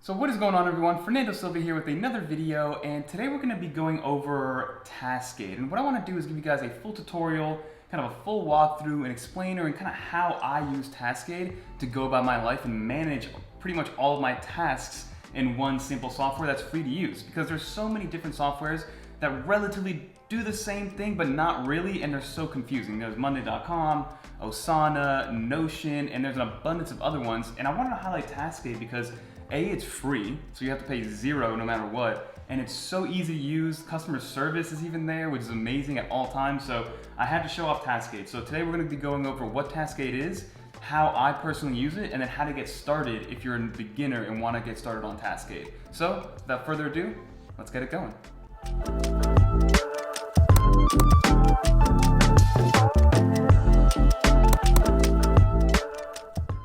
So what is going on, everyone? Fernando Silva here with another video, and today we're going to be going over Taskade. And what I want to do is give you guys a full tutorial, kind of a full walkthrough and explainer, and kind of how I use Taskade to go about my life and manage pretty much all of my tasks in one simple software that's free to use. Because there's so many different softwares that relatively do the same thing, but not really, and they're so confusing. There's Monday.com, Asana, Notion, and there's an abundance of other ones. And I wanted to highlight Taskade because A, it's free, so you have to pay zero no matter what, and it's so easy to use. Customer service is even there, which is amazing at all times, so I had to show off Taskade. So today we're going to be going over what Taskade is, how I personally use it, and then how to get started if you're a beginner and want to get started on Taskade. So without further ado, let's get it going.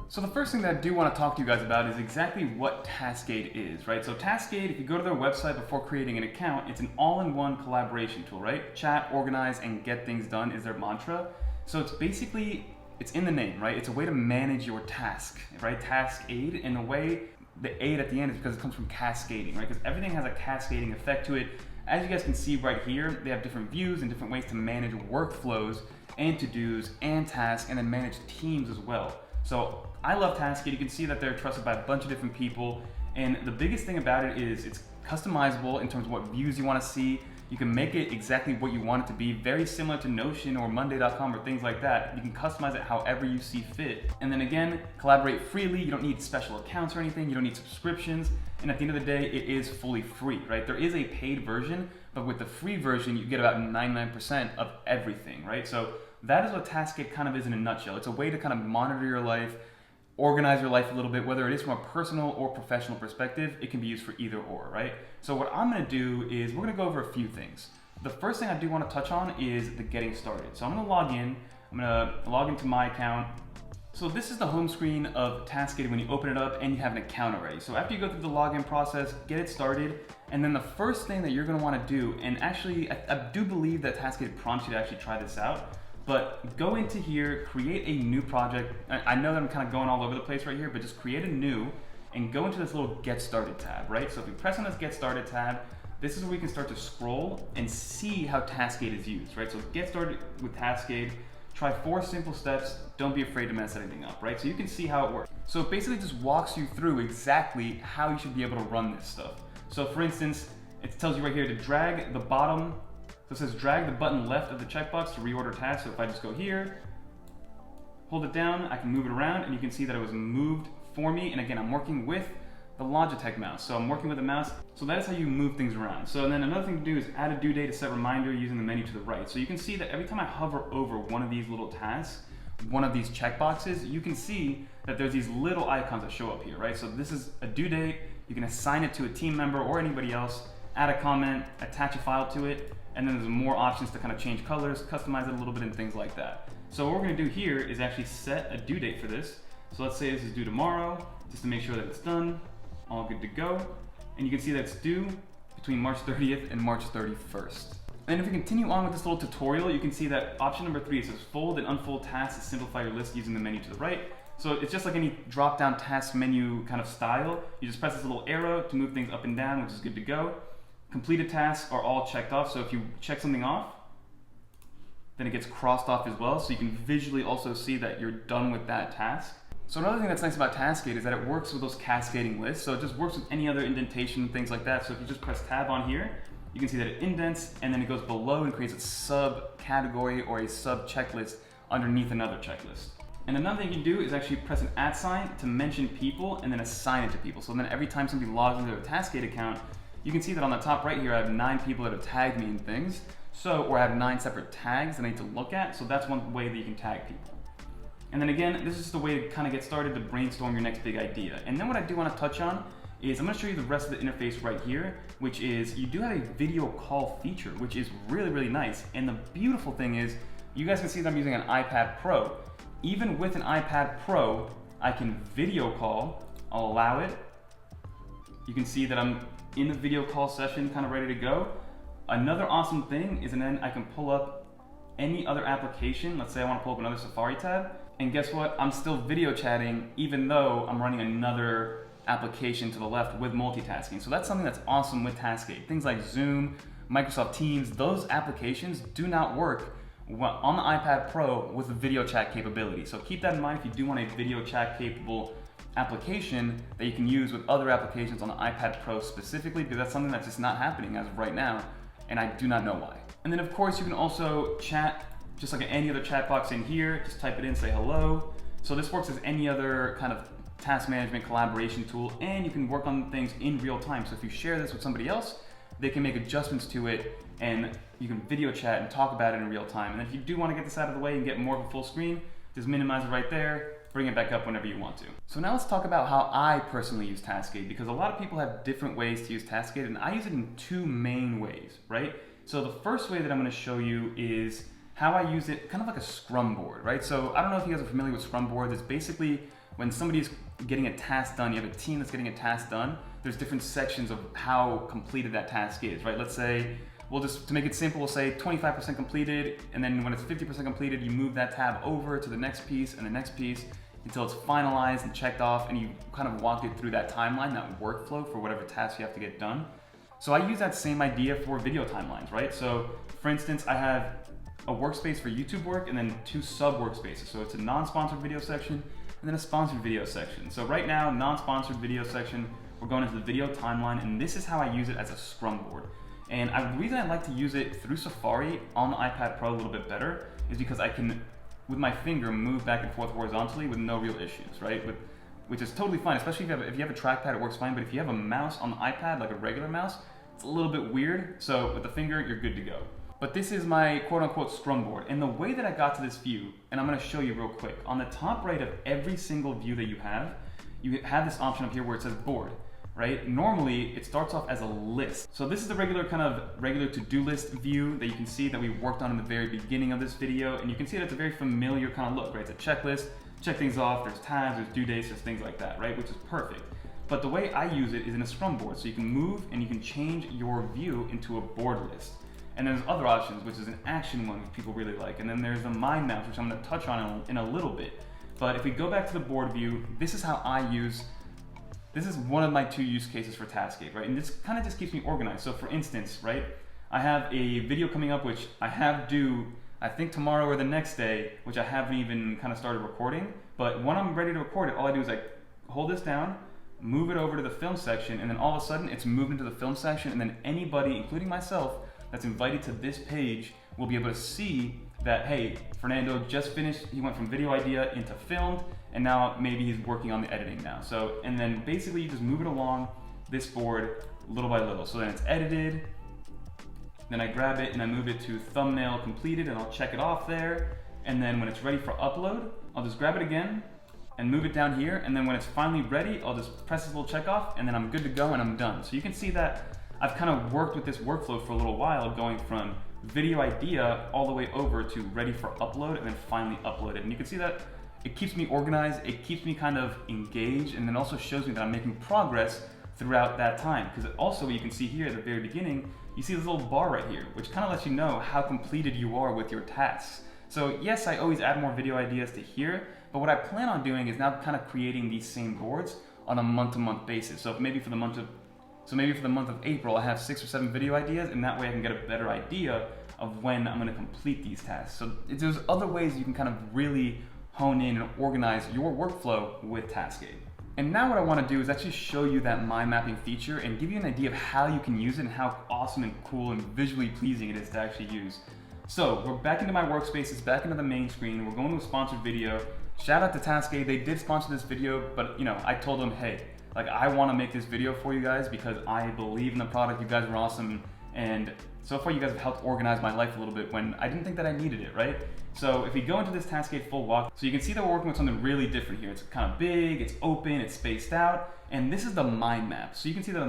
So the first thing that I do want to talk to you guys about is exactly what Taskade is, right? So Taskade, if you go to their website before creating an account, it's an all-in-one collaboration tool, right? Chat, organize, and get things done is their mantra. So it's basically, it's in the name, right? It's a way to manage your task, right? Taskade, in a way, the aid at the end is because it comes from cascading, right? Because everything has a cascading effect to it. As you guys can see right here, they have different views and different ways to manage workflows and to-dos and tasks, and then manage teams as well. So I love Taskade. You can see that they're trusted by a bunch of different people, and the biggest thing about it is it's customizable in terms of what views you want to see. You can make it exactly what you want it to be, very similar to Notion or Monday.com or things like that. You can customize it however you see fit. And then again, collaborate freely. You don't need special accounts or anything. You don't need subscriptions. And at the end of the day, it is fully free, right? There is a paid version, but with the free version, you get about 99% of everything, right? So that is what Taskade kind of is in a nutshell. It's a way to kind of monitor your life, organize your life a little bit, whether it is from a personal or professional perspective. It can be used for either or, right? So what I'm gonna do is we're gonna go over a few things. The first thing I do wanna touch on is the getting started. So I'm gonna log in. I'm gonna log into my account. So this is the home screen of Taskade when you open it up and you have an account already. So after you go through the login process, get it started, and then the first thing that you're gonna wanna do, and actually I do believe that Taskade prompts you to actually try this out, but go into here, create a new project. I know that I'm kind of going all over the place right here, but just create a new and go into this little Get Started tab, right? So if we press on this Get Started tab, this is where we can start to scroll and see how Taskade is used, right? So get started with Taskade. Try 4 simple steps. Don't be afraid to mess anything up, right? So you can see how it works. So it basically just walks you through exactly how you should be able to run this stuff. So for instance, it tells you right here to drag the bottom. So it says drag the button left of the checkbox to reorder tasks. So if I just go here, hold it down, I can move it around, and you can see that it was moved for me. And again, I'm working with the Logitech mouse. So I'm working with the mouse. So that is how you move things around. So then another thing to do is add a due date to set reminder using the menu to the right. So you can see that every time I hover over one of these little tasks, one of these checkboxes, you can see that there's these little icons that show up here, right? So this is a due date. You can assign it to a team member or anybody else, add a comment, attach a file to it, and then there's more options to kind of change colors, customize it a little bit, and things like that. So what we're gonna do here is actually set a due date for this. So let's say this is due tomorrow, just to make sure that it's done, all good to go. And you can see that it's due between March 30th and March 31st. And if we continue on with this little tutorial, you can see that option number 3, it says fold and unfold tasks to simplify your list using the menu to the right. So it's just like any drop-down task menu kind of style. You just press this little arrow to move things up and down, which is good to go. Completed tasks are all checked off, so if you check something off, then it gets crossed off as well, so you can visually also see that you're done with that task. So another thing that's nice about Taskade is that it works with those cascading lists, so it just works with any other indentation and things like that. So if you just press tab on here, you can see that it indents, and then it goes below and creates a sub-category or a sub-checklist underneath another checklist. And another thing you can do is actually press an @ sign to mention people and then assign it to people. So then every time somebody logs into their Taskade account, you can see that on the top right here, I have 9 people that have tagged me in things. So, or I have 9 separate tags that I need to look at. So that's one way that you can tag people. And then again, this is just a way to kind of get started to brainstorm your next big idea. And then what I do want to touch on is I'm going to show you the rest of the interface right here, which is you do have a video call feature, which is really, really nice. And the beautiful thing is you guys can see that I'm using an iPad Pro. Even with an iPad Pro, I can video call. I'll allow it. You can see that I'm in the video call session, kind of ready to go. Another awesome thing is, and then I can pull up any other application. Let's say I want to pull up another Safari tab, and guess what? I'm still video chatting even though I'm running another application to the left with multitasking. So that's something that's awesome with Tascade. Things like Zoom, Microsoft Teams, those applications do not work on the iPad Pro with a video chat capability. So keep that in mind if you do want a video chat capable application that you can use with other applications on the iPad Pro specifically, because that's something that's just not happening as of right now, and I do not know why. And then of course you can also chat just like any other chat box in here. Just type it in, say hello. So this works as any other kind of task management collaboration tool, and you can work on things in real time. So if you share this with somebody else, they can make adjustments to it, and you can video chat and talk about it in real time. And if you do want to get this out of the way and get more of a full screen, just minimize it right there, bring it back up whenever you want to. So now let's talk about how I personally use Tascade, because a lot of people have different ways to use Tascade, and I use it in two main ways, right? So the first way that I'm going to show you is how I use it kind of like a Scrum board, right? So I don't know if you guys are familiar with Scrum boards. It's basically when somebody's getting a task done, you have a team that's getting a task done, there's different sections of how completed that task is, right? Let's say, to make it simple, we'll say 25% completed, and then when it's 50% completed, you move that tab over to the next piece and the next piece until it's finalized and checked off, and you kind of walk it through that timeline, that workflow for whatever task you have to get done. So I use that same idea for video timelines, right? So for instance, I have a workspace for YouTube work and then two sub workspaces. So it's a non-sponsored video section and then a sponsored video section. So right now, non-sponsored video section, we're going into the video timeline, and this is how I use it as a Scrum board. And the reason I like to use it through Safari on the iPad Pro a little bit better is because I can, with my finger, move back and forth horizontally with no real issues, right? Which is totally fine, especially if you have a trackpad, it works fine. But if you have a mouse on the iPad, like a regular mouse, it's a little bit weird. So with the finger, you're good to go. But this is my quote-unquote Scrum board. And the way that I got to this view, and I'm going to show you real quick, on the top right of every single view that you have this option up here where it says board, right? Normally, it starts off as a list. So this is the regular to-do list view that you can see that we worked on in the very beginning of this video. And you can see that it's a very familiar kind of look, right? It's a checklist, check things off, there's tabs, there's due dates, there's things like that, right? Which is perfect. But the way I use it is in a Scrum board. So you can move and you can change your view into a board list. And there's other options, which is an action one, which people really like. And then there's the mind maps, which I'm going to touch on in a little bit. But if we go back to the board view, this is how this is one of my two use cases for Tascade, right? And this kind of just keeps me organized. So for instance, right, I have a video coming up, which I have due, I think tomorrow or the next day, which I haven't even kind of started recording. But when I'm ready to record it, all I do is I hold this down, move it over to the film section, and then all of a sudden it's moved into the film section, and then anybody, including myself, that's invited to this page will be able to see that, hey, Fernando just finished, he went from video idea into filmed, and now maybe he's working on the editing now. So, and then basically you just move it along this board little by little. So then it's edited, then I grab it and I move it to thumbnail completed, and I'll check it off there. And then when it's ready for upload, I'll just grab it again and move it down here. And then when it's finally ready, I'll just press this little check off, and then I'm good to go and I'm done. So you can see that I've kind of worked with this workflow for a little while, going from video idea all the way over to ready for upload and then finally upload it. And you can see that it keeps me organized, it keeps me kind of engaged, and then also shows me that I'm making progress throughout that time. Because also you can see here at the very beginning, you see this little bar right here, which kind of lets you know how completed you are with your tasks. So yes, I always add more video ideas to here, but what I plan on doing is now kind of creating these same boards on a month-to-month basis. So maybe for the month of April, I have 6 or 7 video ideas, and that way I can get a better idea of when I'm going to complete these tasks. So there's other ways you can kind of really hone in and organize your workflow with Tascade. And now what I want to do is actually show you that mind mapping feature and give you an idea of how you can use it and how awesome and cool and visually pleasing it is to actually use. So we're back into my workspaces, back into the main screen. We're going to a sponsored video. Shout out to Tascade. They did sponsor this video, but I told them, hey, I want to make this video for you guys because I believe in the product. You guys are awesome, and so far you guys have helped organize my life a little bit when I didn't think that I needed it, right? So if we go into this Tascade full walk, so you can see that we're working with something really different here. It's kind of big, it's open, it's spaced out, and this is the mind map. So you can see that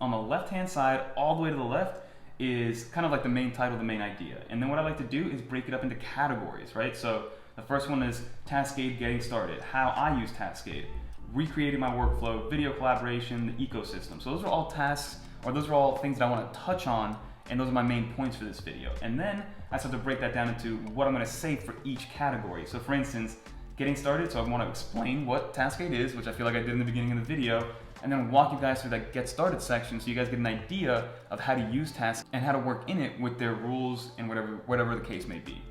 on the left-hand side, all the way to the left, is kind of like the main title, the main idea. And then what I like to do is break it up into categories, right? So the first one is Tascade getting started, how I use Tascade, recreating my workflow, video collaboration, the ecosystem. So those are all tasks, or those are all things that I want to touch on, and those are my main points for this video. And then I start to break that down into what I'm going to say for each category. So for instance, getting started. So I want to explain what Taskade is, which I feel like I did in the beginning of the video, and then walk you guys through that get started section so you guys get an idea of how to use Taskade and how to work in it with their rules and whatever the case may be.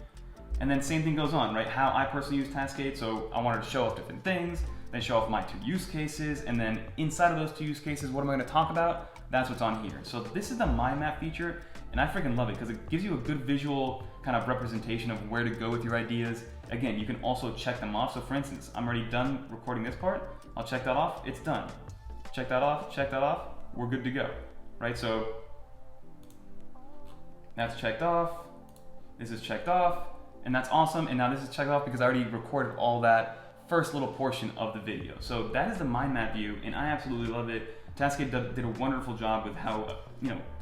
And then same thing goes on, right? How I personally use Taskade. So I wanted to show off different things, then show off my 2 use cases, and then inside of those 2 use cases, what am I going to talk about? That's what's on here. So this is the mind map feature, and I freaking love it because it gives you a good visual kind of representation of where to go with your ideas. Again, you can also check them off. So for instance, I'm already done recording this part. I'll check that off. It's done. Check that off. Check that off. We're good to go, right? So that's checked off. This is checked off, and that's awesome. And now this is checked off because I already recorded all that first little portion of the video. So that is the mind map view, and I absolutely love it. Taskade did a wonderful job with how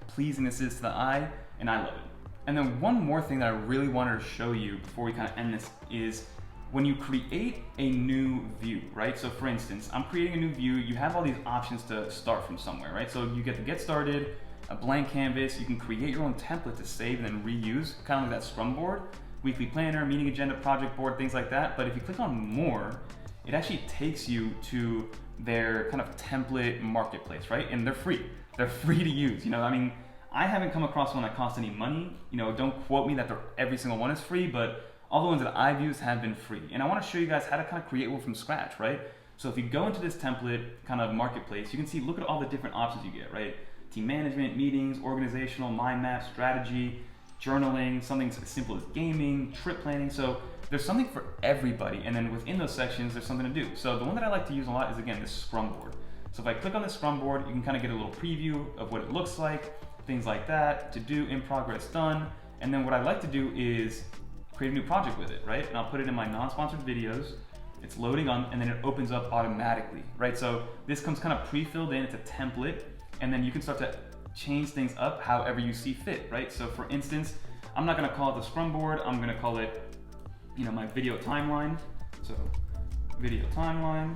pleasing this is to the eye, and I love it. And then one more thing that I really wanted to show you before we kind of end this is when you create a new view, right? So for instance, I'm creating a new view, you have all these options to start from somewhere, right? So you get to get started, a blank canvas, you can create your own template to save and then reuse, kind of like that Scrum board, weekly planner, meeting agenda, project board, things like that. But if you click on more, it actually takes you to their kind of template marketplace, right? And they're free. They're free to use. I mean, I haven't come across one that costs any money. Don't quote me that every single one is free, but all the ones that I've used have been free. And I want to show you guys how to kind of create one from scratch, right? So if you go into this template kind of marketplace, you can see, look at all the different options you get, right? Team management, meetings, organizational, mind map, strategy, journaling, something as simple as gaming, trip planning. So there's something for everybody. And then within those sections, there's something to do. So the one that I like to use a lot is, again, this Scrum board. So if I click on the Scrum board, you can kind of get a little preview of what it looks like, things like that, to do, in progress, done. And then what I like to do is create a new project with it, right? And I'll put it in my non-sponsored videos. It's loading on, and then it opens up automatically, right? So this comes kind of pre-filled in, it's a template, and then you can start to change things up however you see fit, right? So for instance, I'm not gonna call it the Scrum board, I'm gonna call it, my video timeline. So video timeline.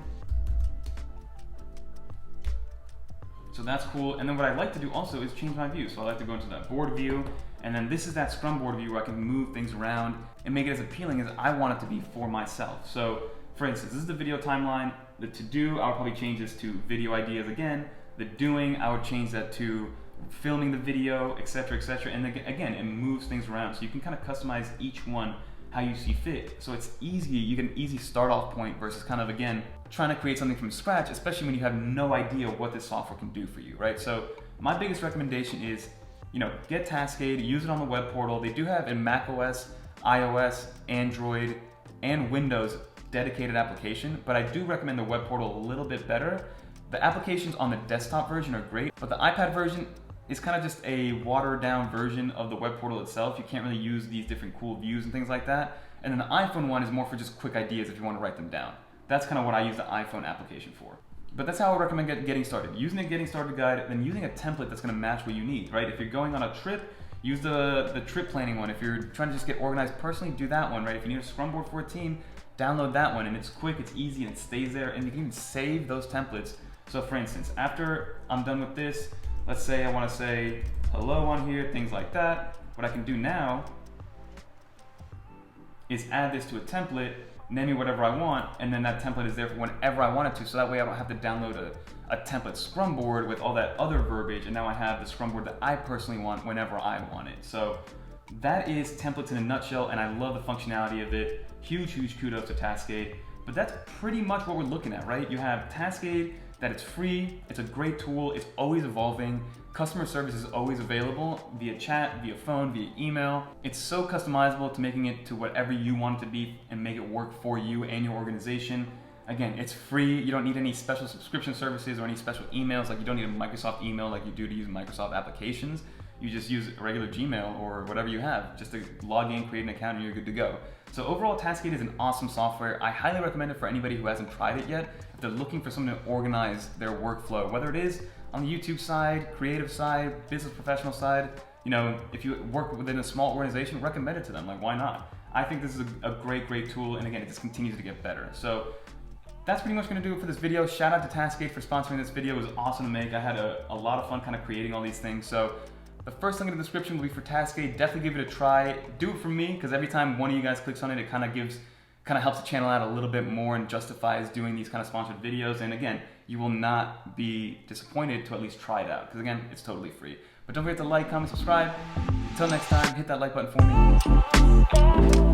So that's cool. And then what I like to do also is change my view. So I like to go into that board view, and then this is that Scrum board view where I can move things around and make it as appealing as I want it to be for myself. So for instance, this is the video timeline. The to-do, I would probably change this to video ideas again. The doing, I would change that to filming the video, etc., etc. And again, it moves things around. So you can kind of customize each one how you see fit. So it's easy, you get an easy start off point versus kind of, again, trying to create something from scratch, especially when you have no idea what this software can do for you, right? So my biggest recommendation is, get Taskade, use it on the web portal. They do have in macOS, iOS, Android, and Windows dedicated application, but I do recommend the web portal a little bit better. The applications on the desktop version are great, but the iPad version is kind of just a watered down version of the web portal itself. You can't really use these different cool views and things like that. And then the iPhone one is more for just quick ideas if you want to write them down. That's kind of what I use the iPhone application for. But that's how I recommend getting started. Using a getting started guide, then using a template that's going to match what you need, right? If you're going on a trip, use the trip planning one. If you're trying to just get organized personally, do that one, right? If you need a Scrum board for a team, download that one, and it's quick, it's easy, and it stays there, and you can even save those templates. So for instance, after I'm done with this, let's say I want to say hello on here, things like that. What I can do now is add this to a template, name me whatever I want, and then that template is there for whenever I want it to, so that way I don't have to download a template Scrum board with all that other verbiage, and now I have the Scrum board that I personally want whenever I want it. So that is templates in a nutshell, and I love the functionality of it. Huge, huge kudos to Taskade. But that's pretty much what we're looking at, right? You have Taskade, that it's free, it's a great tool, it's always evolving. Customer service is always available via chat, via phone, via email. It's so customizable to making it to whatever you want it to be and make it work for you and your organization. Again, it's free. You don't need any special subscription services or any special emails. Like, you don't need a Microsoft email like you do to use Microsoft applications. You just use a regular Gmail or whatever you have just to log in, create an account, and you're good to go. So overall, Taskade is an awesome software. I highly recommend it for anybody who hasn't tried it yet. If they're looking for someone to organize their workflow, whether it is on the YouTube side, creative side, business professional side, if you work within a small organization, recommend it to them. Like, why not? I think this is a great, great tool, and again, it just continues to get better. So that's pretty much going to do it for this video. Shout out to Taskade for sponsoring this video. It was awesome to make. I had a lot of fun kind of creating all these things. So the first link in the description will be for Taskade. Definitely give it a try. Do it for me, because every time one of you guys clicks on it, it kind of gives kind of helps the channel out a little bit more and justifies doing these kind of sponsored videos. And again, you will not be disappointed to at least try it out, because again, it's totally free. But don't forget to like, comment, subscribe. Until next time, hit that like button for me.